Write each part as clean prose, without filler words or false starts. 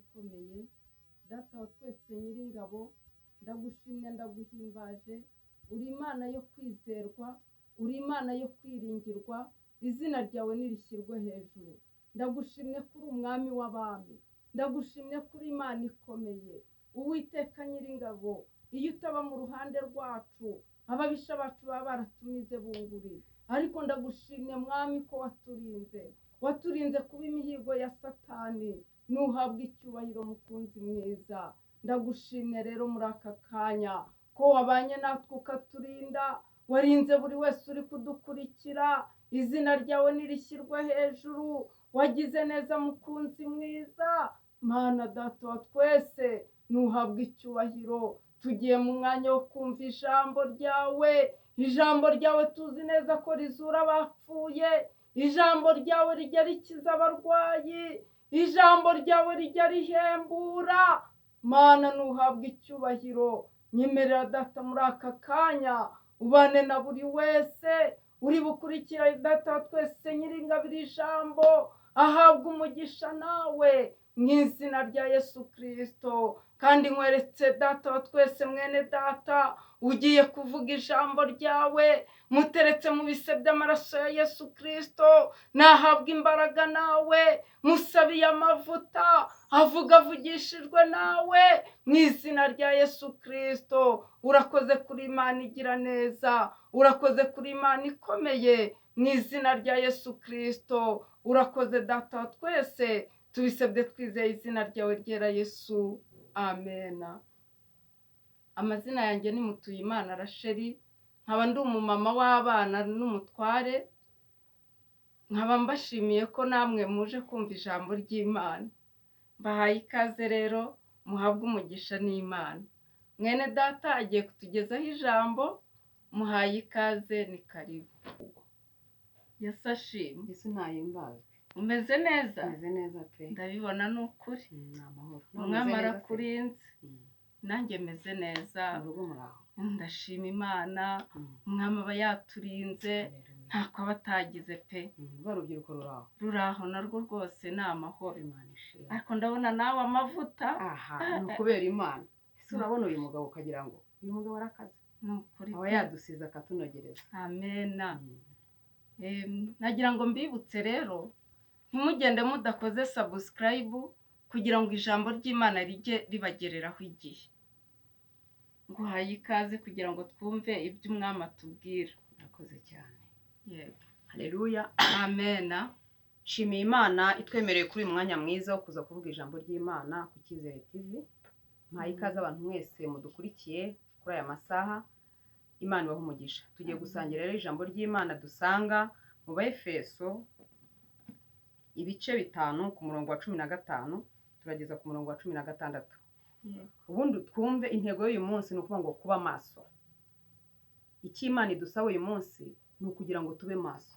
ikomeye data wa twese nyiringabo ndagushimye ndaguhimbaje uri Imana yo kwizerwa uri Imana yo kwiringirwa izina ryawe nirishyirwe hejuru ndagushimye kuri umwami w'abami ndagushimye kuri Imana ikomeye Uwiteka nyiringabo iyo utaba mu ruhande rwacu ababisha bacu baba baratumize bunguri ariko ndagushimye mwami ko waturinze kuba imihigo ya Satani nuhabwa icyubahiro mukunzi mwiza ndagushimye rero muri aka kanya ko wabanye natwe ukaturinda warinze buri wese uri kudukurikira izina ryawe nirishyirwe hejuru wagize neza mukunzi mwiza Mana data wa twese nuhabwa icyubahiro tugiye mu mwanya wo kumva ijambo ryawe tuzi neza ko rizura abapfuye ijambo ryawe rijya rikiza abarwayi ijambo ryawe rijya rihembura Mana nuhabwa icyubahiro nyemerera data muri aka kanya ubane na buri wese uri bukurikira data wa twese nyiringabira ijambo ahabwa umugisha nawe mu izina rya Yesu Kristo kandi nkweretse data wa twese mwene data ugiye kuvuga ijambo ryawe muteretse mu bise by'amaraso ya Yesu Kristo nahabwa imbaraga nawe musabiye amavuta avugishijwe nawe mu izina rya Yesu Kristo urakoze kuri Imana igira neza urakoze kuri Imana ikomeye mu izina rya Yesu Kristo urakoze data wa twese tubisabye twizeye izina ryawe ryera Yesu amena amazina yanjye ni Mutuyimana Rasheli nkaba ndi umumama w'abana n'umutware nkaba mbashimiye ko namwe muje kumva ijambo ry'Imana bahaye ikaze rero muhabwe umugisha n'Imana mwene data agiye kutugezaho ijambo muhaye ikaze ni karibu Yesu ashimwe Yesu ntahimbazwe umeze neza meze neza pe ndabibona n'ukuri ni amahoro umwami arakurinze nanjye meze neza mu rugo muraho ndashima Imana umwami aba yaturinze ntako batagize pe rwa rubyiruko ruraho narwo rwose ni amahoro Imana ishimwe ariko ndabona nawe amavuta aha ni ukubera Imana ese urabona uyu mugabo ukagira ngo uyu mugabo arakaze ni ukuri aba yadusize akatunogereza amena nagira ngo mbibutse rero ntimugende mudakoze subscribe kugira ngo ijambo ry'Imana rijye ribagereraho igihe nguhaye ikaze kugira ngo twumve ibyo umwami atubwira urakoze cyane yego haleluya amena shimiye Imana itwemereye kuri uyu mwanya mwiza wo kuza kuvuga ijambo ry'Imana ku Cyizere TV mpaye ikaze abantu mwese mudukurikiye kuri aya masaha Imana ibahe umugisha tugiye gusangira rero ijambo ry'Imana dusanga mu Baefeso ibice 5 ku murongo wa 15 turageza ku murongo wa 16 ubundi twumve intego y'uyu munsi ni ukuvuga ngo kuba maso icyo Imana idusaba uyu munsi ni ukugira ngo tube maso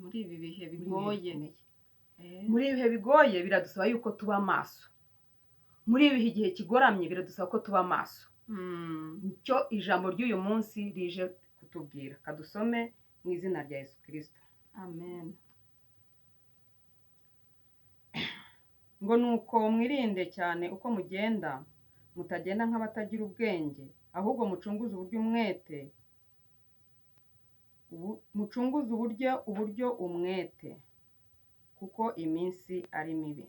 muri ibi bihe bigoye muri ibihe bigoye biradusaba yuko tuba maso muri ibi igihe kigoramye biradusaba ko tuba maso icyo ijambo ry'uyu munsi rije kutubwira kadusome mu izina rya Yesu Kristo amen ngo nuko mwirinde cyane uko mugenda mutagenda nk'abatagira ubwenge ahubwo mucunguze uburyo umwete kuko iminsi ari mibi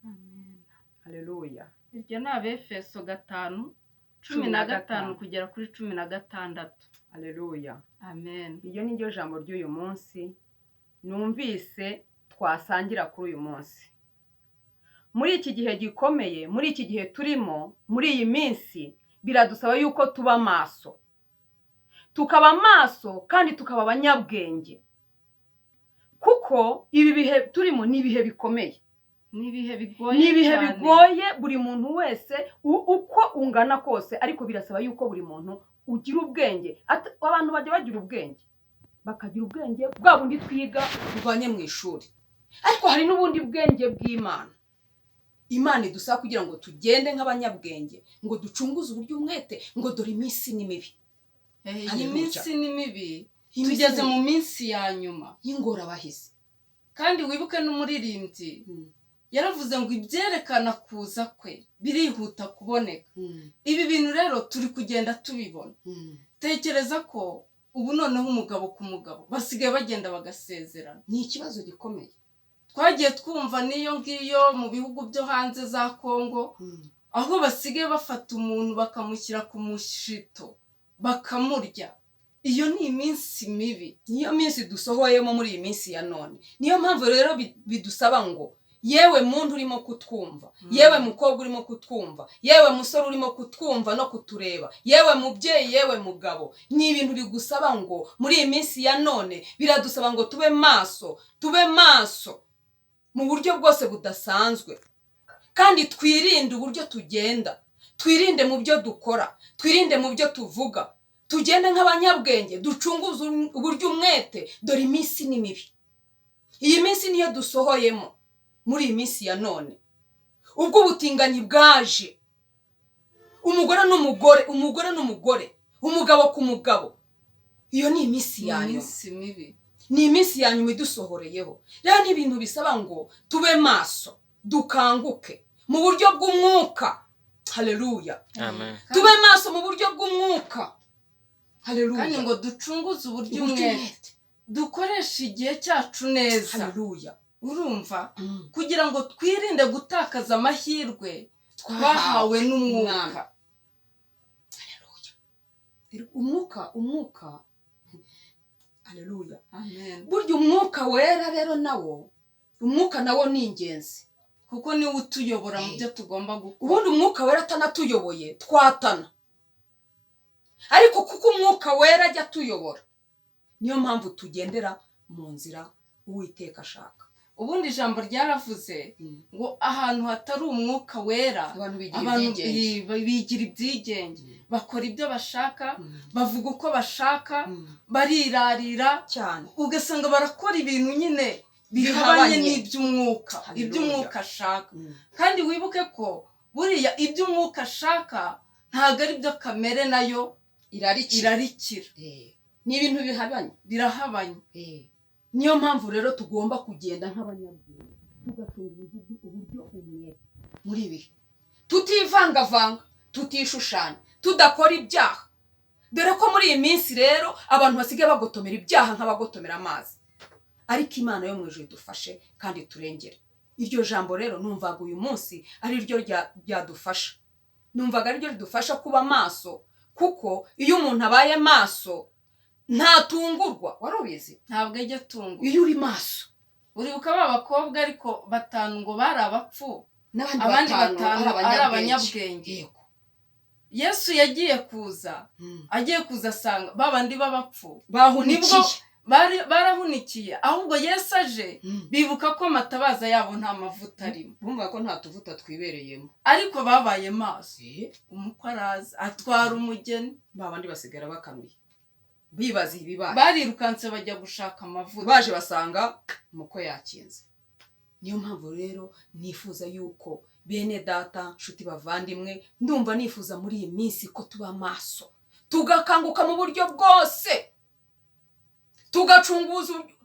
amen haleluya iryo ni Abefeso 5:15 kugera kuri 16 haleluya amen iryo ni ryo jambo ry'uyu munsi numvise twasangira kuri uyu munsi muri iki gihe gikomeye muri iki gihe turimo muri iyi minsi biradusaba yuko tuba maso tukaba maso kandi tukaba abanyabwenge kuko ibi bihe turimo ni ibihe bikomeye ni ibihe bigoye buri muntu wese uko ungana kose ariko birasaba yuko buri muntu ugira ubwenge abantu bajya bagira ubwenge bakagira ubwenge bwa bundi twiga tuvanye mu ishuri ariko hari n'ubundi bwenge bw'Imana Imana idusaba kugira ngo tugende nk'abanyabwenge ngo ducunguze uburyo umwete ngo dore iminsi ni mibi iyi minsi ni mibi tugeze mu minsi ya nyuma y'ingorabahizi kandi wibuke n'umuririmbyi yaravuze ngo ibyerekana kuza kwe birihuta kuboneka. Ibi bintu rero turi kugenda tubibona. Tekereza ko ubu noneho umugabo ku mugabo basigaye bagenda bagasezerana. Ni ikibazo gikomeye. Twagiye twumva niyo ngiyo mu bihugu byo hanze za Kongo, aho basigaye bafata umuntu bakamushyira ku mushito bakamurya. Iyo ni iminsi mibi. Niyo minsi dusohoyemo muri iyi minsi ya none. Niyo mpamvu rero bidusaba ngo yewe muntu urimo kutwumva, yewe mukobwa urimo kutwumva, yewe musore urimo kutwumva no kutureba, yewe mubyeyi, yewe mugabo, ni ibintu bigusaba ngo muri iyi minsi ya none biradusaba ngo tube maso mu buryo bwose budasanzwe, kandi twirinde uburyo tugenda, twirinde mu byo dukora, twirinde mu byo tuvuga, tugende nk'abanyabwenge, ducunguze uburyo umwete, dore iminsi ni mibi. Iyi minsi niyo dusohoyemo muri iyi minsi ya none, ubwo ubutinganyi bwaje, umugore n'umugore, umugabo ku mugabo. Iyo ni iminsi ya nyuma, ni iminsi ya nyuma idusohoreyeho. Rero ni ibintu bisaba ngo tube maso, dukanguke mu buryo bw'umwuka. Haleluya, Amen. tube maso mu buryo bw'umwuka. Haleluya, kandi ngo ducunguze uburyo umwete, dukoresha igihe cyacu neza. haleluya, Urumva, kugira ngo twirinde gutakaza amahirwe twahawe n'umwuka. umwuka. Haleluya, Amen. burya umwuka wera rero umwuka nawo ni ingenzi, Kuko niwe utuyobora mu byo tugomba gukora. ubundi umwuka wera atanatuyoboye twatana, ariko kuko umwuka wera ajya atuyobora, niyo mpamvu tugendera mu nzira Uwiteka ashaka. Ubundi ijambo ryaravuze ngo ahantu hatari umwuka wera Abantu bigira ibyigenge, bakora ibyo bashaka, bavuga uko bashaka, barirarira cyane, ugasanga barakora ibintu nyine bihabanye n'iby'umwuka, iby'umwuka ashaka. Kandi wibuke ko buriya iby'umwuka ashaka ntabwo ari byo kamere nayo irarikira. ni ibintu birahabanye. Niyo mpamvu rero tugomba kugenda nk'abanyabwenge, tugacunguza uburyo umwe muri ibi, tutivangavanga, tutishushanya, tudakora ibyaha. Dore ko muri iyi minsi rero abantu basigaye bagotomera ibyaha nk'abagotomera amazi, ariko Imana yo mu ijuru idufashe kandi turengere. Iryo jambo rero numvaga uyu munsi ari ryo ryadufasha, numvaga ari ryo ridufasha kuba maso, kuko iyo umuntu abaye maso ntatungurwa. Wari ubizi? Ntabwo ajya atungurwa iyo uri maso. Uribuka ba bakobwa ariko 5 ngo bari abapfu, n'abandi 5 ari abanyabwenge. Yesu yagiye kuza, agiye kuza asanga babandi b'abapfu barahunikiye, ahubwo Yesu aje bibuka ko amatabaza yabo nta mavuta arimo, bumva ko nta tuvuta twibereyemo, ariko babaye maso. Umukwe araza atwara umugeni, babandi basigara bakanuye bibaza ibibaye, barirukanse bajya gushaka amavuta, baje basanga umukwe yakinze. Niyo mpamvu rero nifuza yuko bene data, nshuti, bavandimwe, ndumva nifuza muri iyi minsi ko tuba maso, tugakanguka mu buryo bwose,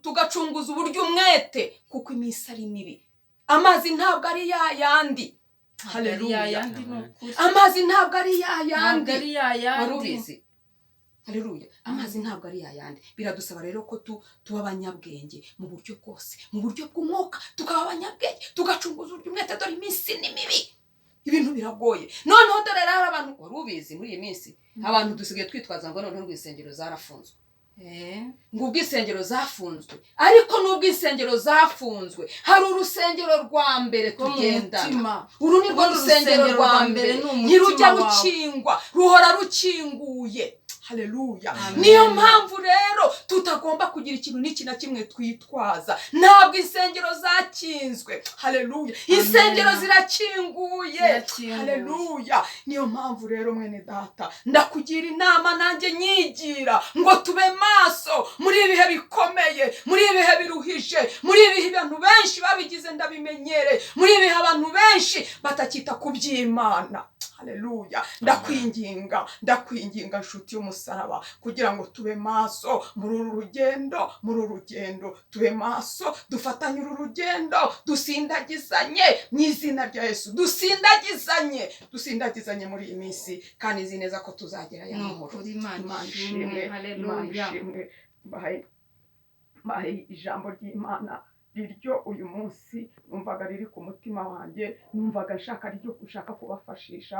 tugacunguza uburyo umwete, kuko iminsi ari mibi. Amazi ntabwo ari yayandi. Haleluya, amazi ntabwo ari yayandi. Wari ubizi? Haleluya, amazi ntabwo ari yayandi. Biradusaba rero ko tuba abanyabwenge mu buryo bwose, mu buryo bw'umwuka, tukaba abanyabwenge, tugacunguza uburyo umwete. Dore iminsi ni mibi, ibintu biragoye. Noneho dore rero abantu, wari ubizi, muri iyi minsi abantu dusigaye twitwaza ngo noneho insengero zarafunzwe. Ngo ubwisengero zafunzwe, ariko n'ubwo insengero zafunzwe hari urusengero rwa mbere tugendana. Uru ni rwo rusengero rwa mbere, ntirujya rukingwa, ruhora rukinguye. Haleluya, niyo mpamvu rero tutagomba kugira ikintu n'iki na kimwe twitwaza. Ntabwo insengero zakinzwe, haleluya, insengero zirakinguye. Haleluya, niyo mpamvu rero mwene data ndakugira inama, nanjye nyigira ngo tube maso muri ibihe bikomeye, muri ibihe biruhije, muri ibihe abantu benshi babigize ndabimenyere, muri ibihe abantu benshi batakita ku by'Imana. haleluya. Ndakwinginga nshuti y'umusaraba, kugira ngo tube maso muri uru rugendo, tube maso, dufatanye uru rugendo, dusindagizanye mu izina rya Yesu, dusindagizanye muri iyi minsi, kandi nzi neza ko tuzagerayo amahoro. Imana ishimwe, bahe ijambo ry'Imana riryo uyu munsi numvaga riri ku mutima wanjye, numvaga nshaka kubafashisha,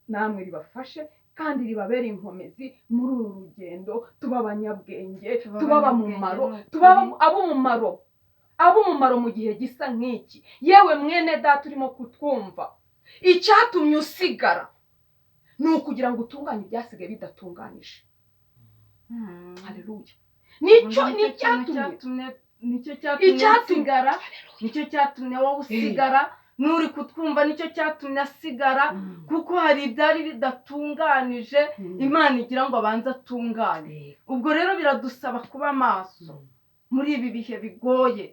namwe ribafashe kandi ribabere inkomezi muri uru rugendo, tuba abanyabwenge, tuba ab'umumaro mu gihe gisa nk'iki. Yewe mwene data urimo kutwumva, icyatumye usigara ni ukugira ngo utunganye ibyasigaye bidatunganije. Haleluya. nicyo cyatumye wowe usigara, n'uri kutwumva nicyo cyatumye asigara, kuko hari ibyari bidatunganije Imana igira ngo abanze atungane. Ubwo rero biradusaba kuba maso muri ibi bihe bigoye,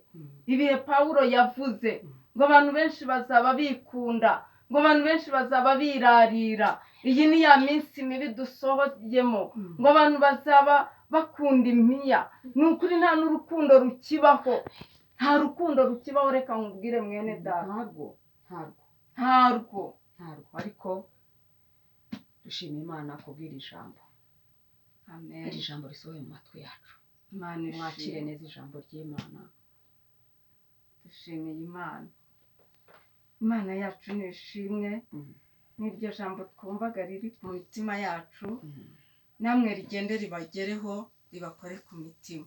ibihe Pawulo yavuze ngo abantu benshi bazaba bikunda, ngo abantu benshi bazaba birarira. Iyi ni ya minsi mibi dusohoyemo, ngo abantu bazaba bakunda impiya. Ni ukuri nta n'urukundo rukibaho, reka nkubwire mwene data, ntarwo. Ariko dushima Imana kubwira ijambo. Amen. Iri jambo risohoye mu matwi yacu. Imana Mwakire neza ijambo ry'Imana. dushimiye Imana yacu nishimwe, n'iryo jambo twumvaga riri ku mitima yacu, namwe rigende ribagereho, ribakore ku mitima.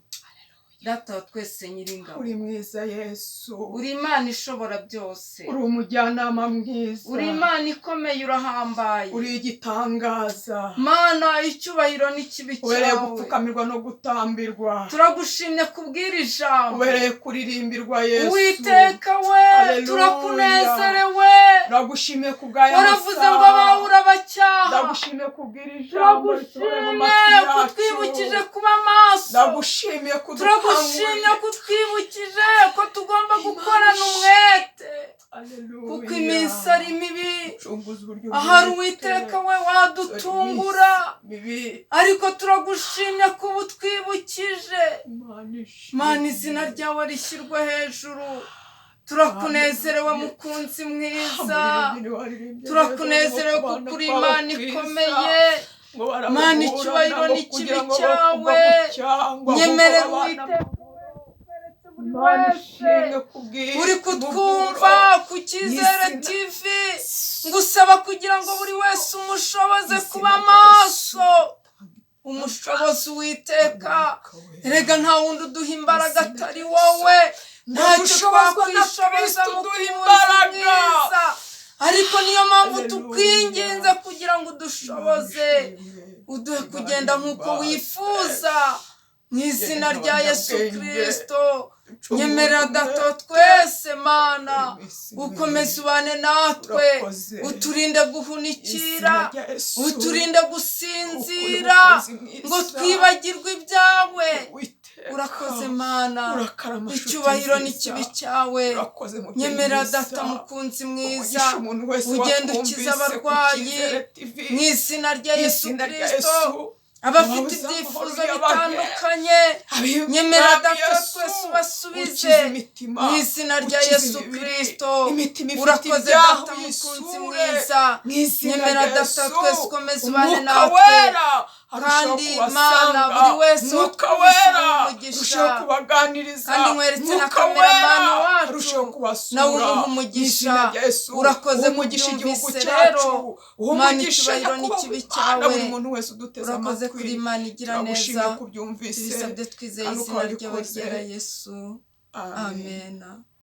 Data wa twese nyiringabo, uri mwiza Yesu, uri Imana ishobora byose, uri umujyanama mwiza, uri Imana ikomeye, urahambaye, uri igitangaza. Mana, icyubahiro n'ikibi cyawe, ubereye gupfukamirwa no gutambirwa, turagushimye kubwira ijambo, ubereye kuririmbirwa Yesu. Uwiteka we, turakunezerewe, turagushimiye kubwaya waravuze ngo abahura bacyaha, ndagushimiye kubwira ijambo, turagushimiye kutwibukije kuba maso, ndagushimiye kutwibukije ko tugomba gukorana umwete, kuko iminsi ari mibi. Ahari Uwiteka we wadutungura, ariko turagushimye kuba utwibukije. Mana, izina ryawe rishyirwe hejuru. Turakunezerewe mukunzi mwiza, turakunezerewe kuko uri Imana ikomeye. Mana, icyubahiro n'ikibi cyawe, nyemerera Uwiteka uri kutwumva ku Cyizere TV, ngusaba kugira ngo buri wese umushoboze kuba maso, umushobozi Uwiteka. Erega nta wundi uduha imbaraga atari wowe, ntacyo twakwishoboza mu kwimbaraga, ariko niyo mpamvu tukwinginze kugira ngo udushoboze, uduhe kugenda nk'uko wifuza, mu izina rya Yesu Kristo. Nyemerera Data twese, Mana, ukomeze ubane natwe, uturinde guhunikira, uturinde gusinzira ngo twibagirwe ibyawe. Urakoze Mana, icyubahiro n'ikibi cyawe. Nyemerera Data mukunzi mwiza, ugenda ukiza abarwayi mu izina rya Yesu Kristo, abafite ibyifuzo bitandukanye, nyemerera Data twese ubasubize mu izina rya Yesu Kristo. Urakoze Data mukunzi mwiza, nyemerera Data twese ukomeze ubane natwe, kandi Mana, buri wese umugisha, kandi nkweretse na kameramani wacu nawe umuha umugisha. Urakoze kubyumvise rero, Mana, icyubahiro n'ikibi cyawe. Urakoze kuri Imana igira neza, tubisabye twizeye izina ryawe ryera Yesu. Amen.